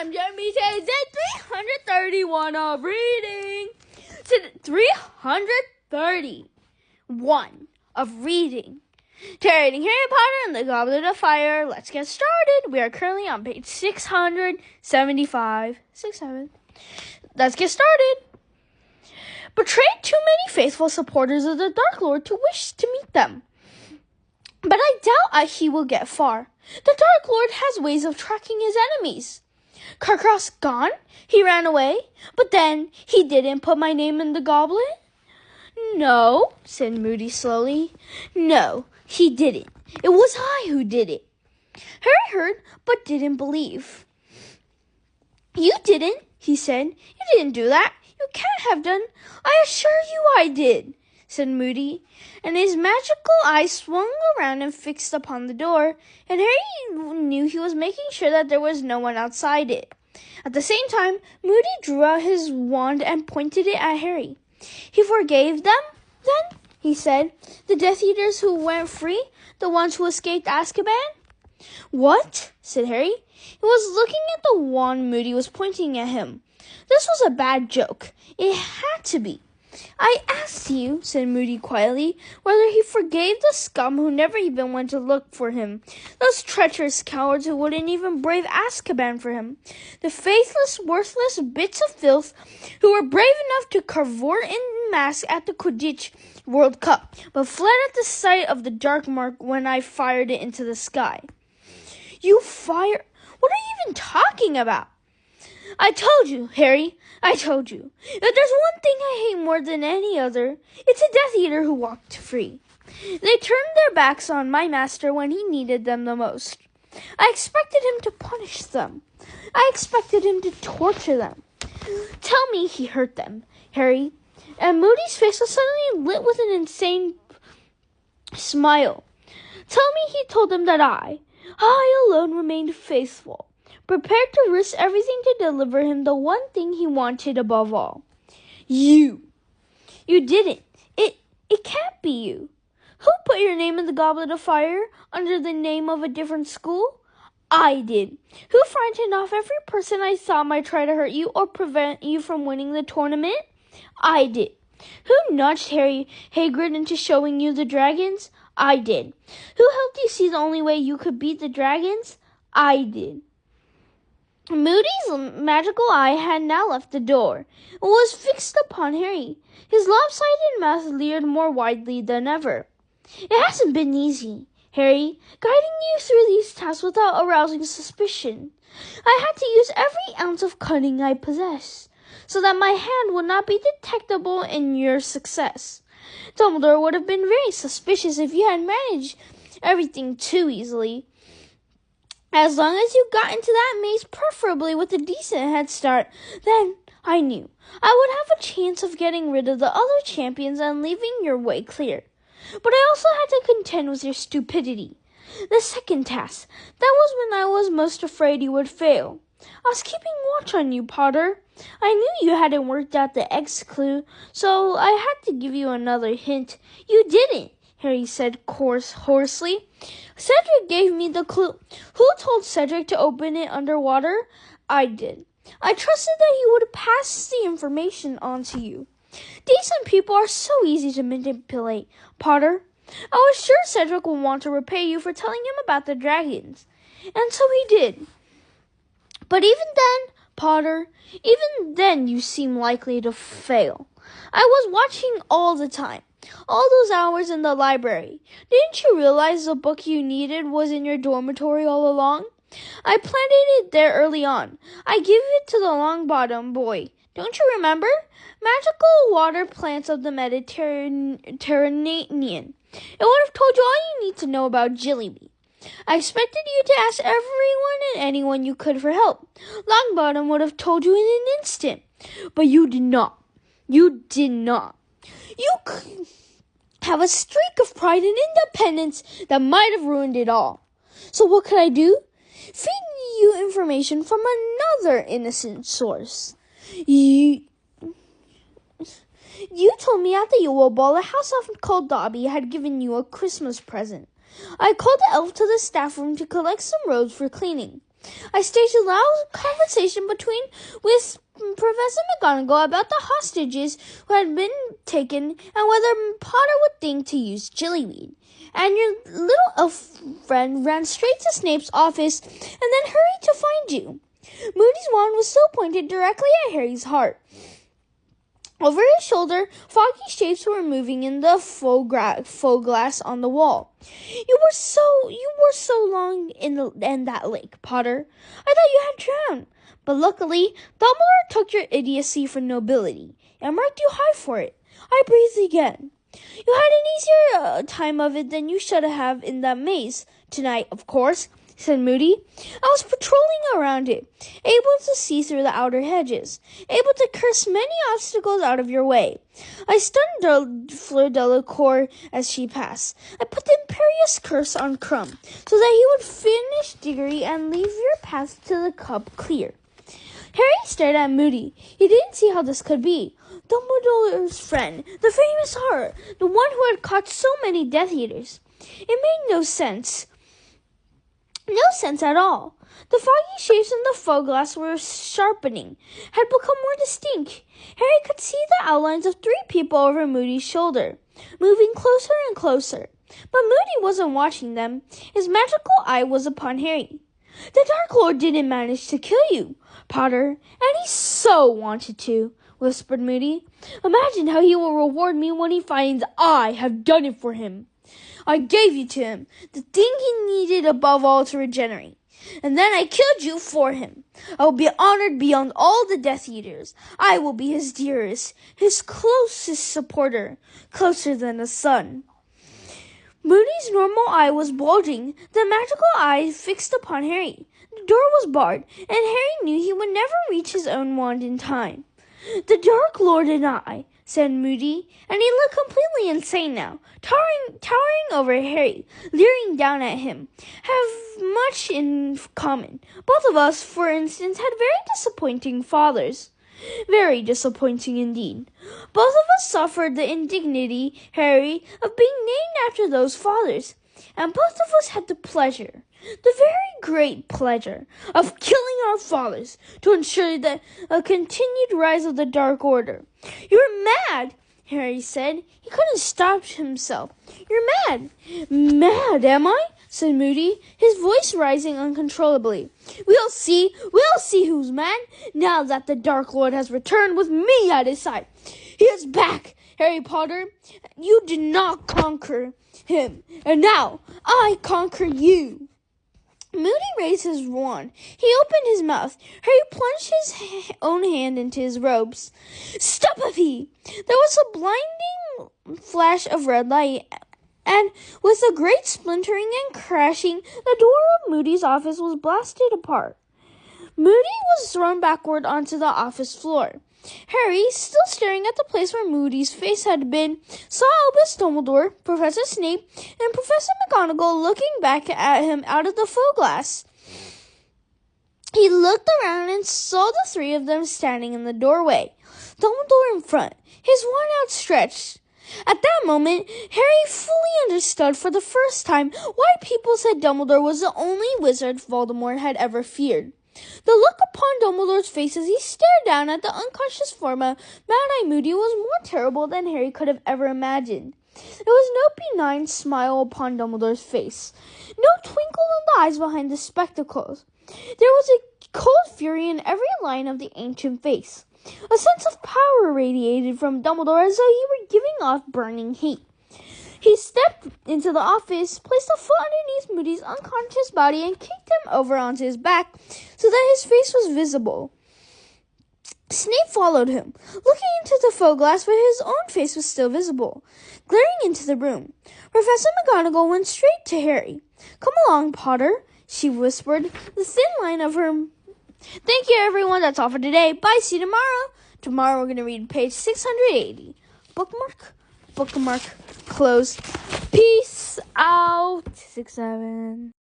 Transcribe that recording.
I'm Jeremy. Today's day 331 of reading. 331 of reading. Reading Harry Potter and the Goblet of Fire. Let's get started. We are currently on page 675. Let's get started. Betrayed too many faithful supporters of the Dark Lord to wish to meet them. But I doubt he will get far. The Dark Lord has ways of tracking his enemies. Carcross gone? He ran away? But then he didn't put my name in the goblet? No, said Moody slowly. No, he didn't. It was I who did it. Harry heard, but didn't believe. You didn't, he said. You didn't do that. You can't have done. I assure you I did, said Moody, and his magical eyes swung around and fixed upon the door, and Harry knew he was making sure that there was no one outside it. At the same time, Moody drew out his wand and pointed it at Harry. He forgave them, then, he said, the Death Eaters who went free, the ones who escaped Azkaban? What? Said Harry. He was looking at the wand Moody was pointing at him. This was a bad joke. It had to be. I asked you, said Moody quietly, whether he forgave the scum who never even went to look for him, those treacherous cowards who wouldn't even brave Azkaban for him, the faithless, worthless bits of filth who were brave enough to cavort in mass at the Quidditch World Cup, but fled at the sight of the dark mark when I fired it into the sky. You fire? What are you even talking about? I told you, Harry. I told you. If there's one thing I hate more than any other, it's a Death Eater who walked free. They turned their backs on my master when he needed them the most. I expected him to punish them. I expected him to torture them. Tell me he hurt them, Harry. And Moody's face was suddenly lit with an insane smile. Tell me he told them that I alone remained faithful, prepared to risk everything to deliver him the one thing he wanted above all. You didn't. It can't be you. Who put your name in the Goblet of Fire under the name of a different school? I did. Who frightened off every person I thought might try to hurt you or prevent you from winning the tournament? I did. Who nudged Harry Hagrid into showing you the dragons? I did. Who helped you see the only way you could beat the dragons? I did. Moody's magical eye had now left the door and was fixed upon Harry. His lopsided mouth leered more widely than ever. It hasn't been easy, Harry, guiding you through these tasks without arousing suspicion. I had to use every ounce of cunning I possess, so that my hand would not be detectable in your success. Dumbledore would have been very suspicious if you had managed everything too easily. As long as you got into that maze, preferably with a decent head start, then I knew I would have a chance of getting rid of the other champions and leaving your way clear. But I also had to contend with your stupidity. The second task, that was when I was most afraid you would fail. I was keeping watch on you, Potter. I knew you hadn't worked out the X clue, so I had to give you another hint. You didn't, Harry said hoarsely. Cedric gave me the clue. Who told Cedric to open it underwater? I did. I trusted that he would pass the information on to you. Decent people are so easy to manipulate, Potter. I was sure Cedric would want to repay you for telling him about the dragons. And so he did. But even then, Potter, even then you seem likely to fail. I was watching all the time. All those hours in the library. Didn't you realize the book you needed was in your dormitory all along? I planted it there early on. I gave it to the Longbottom boy. Don't you remember? Magical water plants of the Mediterranean. It would have told you all you need to know about Jilliby. I expected you to ask everyone and anyone you could for help. Longbottom would have told you in an instant. But you did not. You did not. You have a streak of pride and independence that might have ruined it all. So what could I do? Feed you information from another innocent source. You told me at the Yule Ball a house elf called Dobby had given you a Christmas present. I called the elf to the staff room to collect some robes for cleaning. I staged a loud conversation with Professor McGonagall about the hostages who had been taken and whether Potter would think to use chiliweed. And your little elf friend ran straight to Snape's office and then hurried to find you. Moody's wand was still pointed directly at Harry's heart. Over his shoulder, foggy shapes were moving in the faux glass on the wall. You were so long in that lake, Potter. I thought you had drowned. But luckily, Dumbledore took your idiocy for nobility and marked you high for it. I breathed again. You had an easier time of it than you should have in that maze. Tonight, of course, said Moody. I was patrolling around it, able to see through the outer hedges, able to curse many obstacles out of your way. I stunned Fleur Delacour as she passed. I put the imperious curse on Crumb, so that he would finish Diggory and leave your path to the cup clear. Harry stared at Moody. He didn't see how this could be. Dumbledore's friend, the famous horror, the one who had caught so many Death Eaters. It made no sense. No sense at all. The foggy shapes in the faux glass were sharpening, had become more distinct. Harry could see the outlines of 3 people over Moody's shoulder, moving closer and closer. But Moody wasn't watching them. His magical eye was upon Harry. The Dark Lord didn't manage to kill you, Potter, and he so wanted to, whispered Moody. Imagine how he will reward me when he finds I have done it for him. I gave you to him, the thing he needed above all to regenerate. And then I killed you for him. I will be honored beyond all the Death Eaters. I will be his dearest, his closest supporter, closer than a son. Moody's normal eye was bulging, the magical eye fixed upon Harry. The door was barred, and Harry knew he would never reach his own wand in time. The Dark Lord and I, said Moody, and he looked completely insane now, towering over Harry, leering down at him, have much in common. Both of us, for instance, had very disappointing fathers. Very disappointing indeed. Both of us suffered the indignity, Harry, of being named after those fathers, and both of us had the pleasure, the very great pleasure, of killing our fathers to ensure a continued rise of the Dark Order. You're mad, Harry said. He couldn't stop himself. You're mad. Mad, am I? Said Moody, his voice rising uncontrollably. We'll see who's mad, now that the Dark Lord has returned with me at his side. He is back, Harry Potter. You did not conquer him, and now I conquer you. Moody raised his wand. He opened his mouth. Harry plunged his own hand into his robes. Stop, Effie! There was a blinding flash of red light, and with a great splintering and crashing, the door of Moody's office was blasted apart. Moody was thrown backward onto the office floor. Harry, still staring at the place where Moody's face had been, saw Albus Dumbledore, Professor Snape, and Professor McGonagall looking back at him out of the faux glass. He looked around and saw the 3 of them standing in the doorway, Dumbledore in front, his wand outstretched. At that moment, Harry fully understood for the first time why people said Dumbledore was the only wizard Voldemort had ever feared. The look upon Dumbledore's face as he stared down at the unconscious form of Mad-Eye Moody was more terrible than Harry could have ever imagined. There was no benign smile upon Dumbledore's face, no twinkle in the eyes behind the spectacles. There was a cold fury in every line of the ancient face. A sense of power radiated from Dumbledore as though he were giving off burning heat. He stepped into the office, placed a foot underneath Moody's unconscious body, and kicked him over onto his back so that his face was visible. Snape followed him, looking into the faux glass where his own face was still visible, glaring into the room. Professor McGonagall went straight to Harry. Come along, Potter, she whispered, the thin line of her... Thank you, everyone. That's all for today. Bye. See you tomorrow. Tomorrow we're going to read page 680. Bookmark, close. Peace out. 6-7.